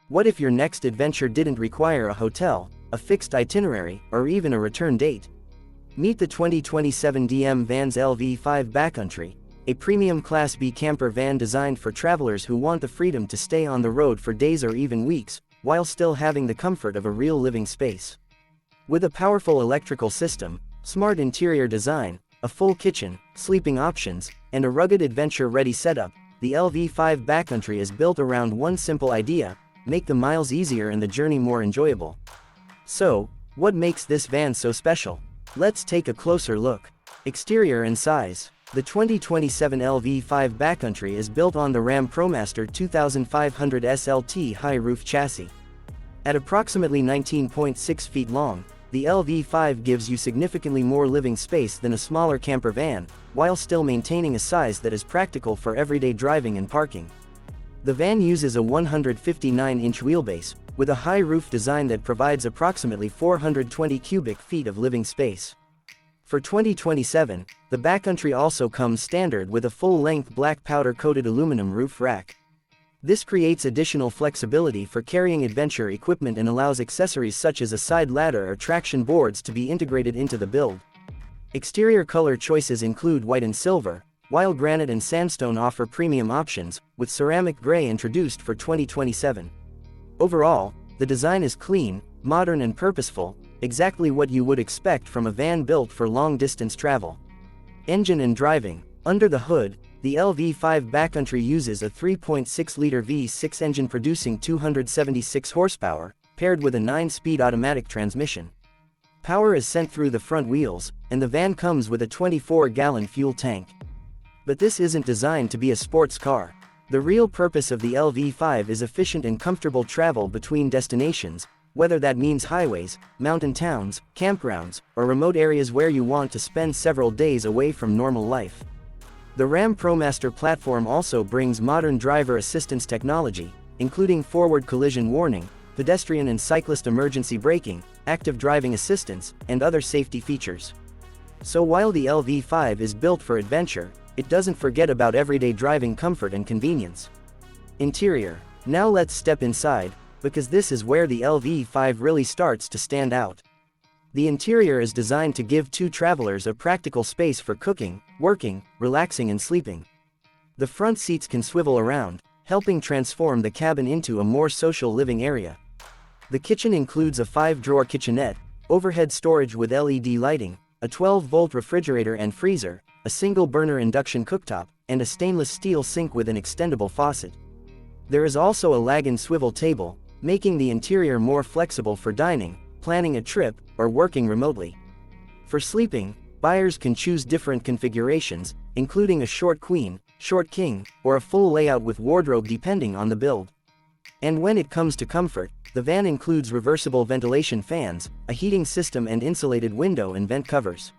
What if your next adventure didn't require a hotel, a fixed itinerary, or even a return date? Meet the 2027 DM Vans LV5 Backcountry, a premium Class B camper van designed for travelers who want the freedom to stay on the road for days or even weeks, while still having the comfort of a real living space. With a powerful electrical system, smart interior design, a full kitchen, sleeping options, and a rugged adventure-ready setup, the LV5 Backcountry is built around one simple idea: make the miles easier and the journey more enjoyable. So, what makes this van so special? Let's take a closer look. Exterior and size. The 2027 LV5 Backcountry is built on the Ram ProMaster 2500 SLT high-roof chassis. At approximately 19.6 feet long, the LV5 gives you significantly more living space than a smaller camper van, while still maintaining a size that is practical for everyday driving and parking. The van uses a 159-inch wheelbase, with a high roof design that provides approximately 420 cubic feet of living space. For 2027, the Backcountry also comes standard with a full-length black powder-coated aluminum roof rack. This creates additional flexibility for carrying adventure equipment and allows accessories such as a side ladder or traction boards to be integrated into the build. Exterior color choices include white and silver, while granite and sandstone offer premium options, with ceramic gray introduced for 2027. Overall, the design is clean, modern and purposeful, exactly what you would expect from a van built for long-distance travel. Engine and driving. Under the hood, the LV5 Backcountry uses a 3.6-liter V6 engine producing 276 horsepower, paired with a 9-speed automatic transmission. Power is sent through the front wheels, and the van comes with a 24-gallon fuel tank. But this isn't designed to be a sports car. The real purpose of the LV5 is efficient and comfortable travel between destinations, whether that means highways, mountain towns, campgrounds, or remote areas where you want to spend several days away from normal life. The Ram ProMaster platform also brings modern driver assistance technology, including forward collision warning, pedestrian and cyclist emergency braking, active driving assistance, and other safety features. So while the LV5 is built for adventure, it doesn't forget about everyday driving comfort and convenience. Interior. Now let's step inside, because this is where the LV5 really starts to stand out. The interior is designed to give two travelers a practical space for cooking, working, relaxing and sleeping. The front seats can swivel around, helping transform the cabin into a more social living area. The kitchen includes a 5-drawer kitchenette, overhead storage with LED lighting, a 12-volt refrigerator and freezer, a single-burner induction cooktop, and a stainless steel sink with an extendable faucet. There is also a lag-in swivel table, making the interior more flexible for dining, planning a trip, or working remotely. For sleeping, buyers can choose different configurations, including a short queen, short king, or a full layout with wardrobe depending on the build. And when it comes to comfort, the van includes reversible ventilation fans, a heating system and insulated window and vent covers.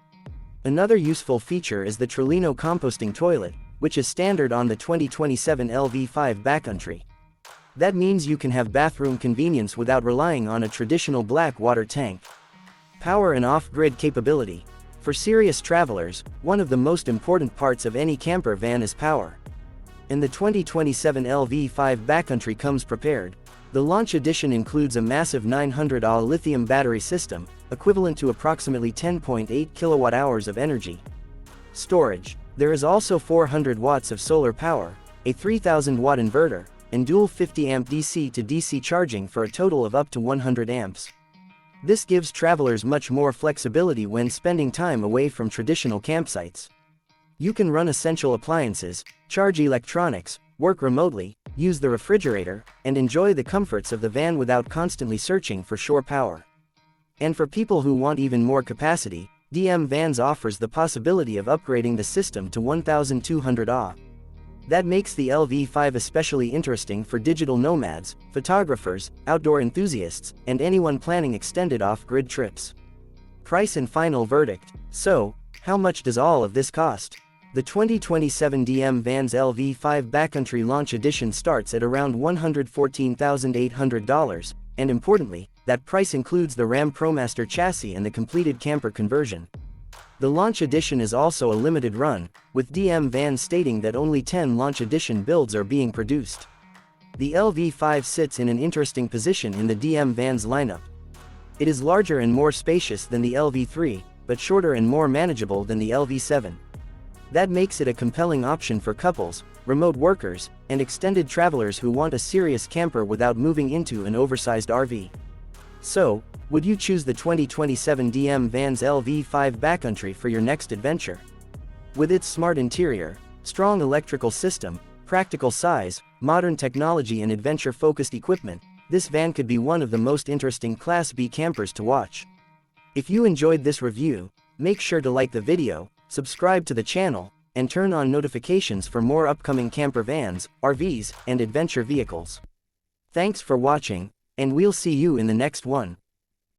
Another useful feature is the Trolino composting toilet, which is standard on the 2027 LV5 Backcountry. That means you can have bathroom convenience without relying on a traditional black water tank. Power and off-grid capability. For serious travelers, one of the most important parts of any camper van is power. And the 2027 LV5 Backcountry comes prepared. The launch edition includes a massive 900 Ah lithium battery system, equivalent to approximately 10.8 kilowatt-hours of energy. Storage. There is also 400 watts of solar power, a 3000-watt inverter, and dual 50-amp DC to DC charging for a total of up to 100 amps. This gives travelers much more flexibility when spending time away from traditional campsites. You can run essential appliances, charge electronics, work remotely, use the refrigerator, and enjoy the comforts of the van without constantly searching for shore power. And for people who want even more capacity, DM Vans offers the possibility of upgrading the system to 1200 Ah. That makes the LV5 especially interesting for digital nomads, photographers, outdoor enthusiasts, and anyone planning extended off-grid trips. Price and final verdict. So, how much does all of this cost? The 2027 DM Vans LV5 Backcountry Launch Edition starts at around $114,800, and importantly, that price includes the Ram ProMaster chassis and the completed camper conversion. The Launch Edition is also a limited run, with DM Vans stating that only 10 Launch Edition builds are being produced. The LV5 sits in an interesting position in the DM Vans lineup. It is larger and more spacious than the LV3, but shorter and more manageable than the LV7. That makes it a compelling option for couples, remote workers, and extended travelers who want a serious camper without moving into an oversized RV. So, would you choose the 2027 DM Vans LV5 Backcountry for your next adventure? With its smart interior, strong electrical system, practical size, modern technology and adventure-focused equipment, this van could be one of the most interesting Class B campers to watch. If you enjoyed this review, make sure to like the video, subscribe to the channel, and turn on notifications for more upcoming camper vans, RVs, and adventure vehicles. Thanks for watching, and we'll see you in the next one.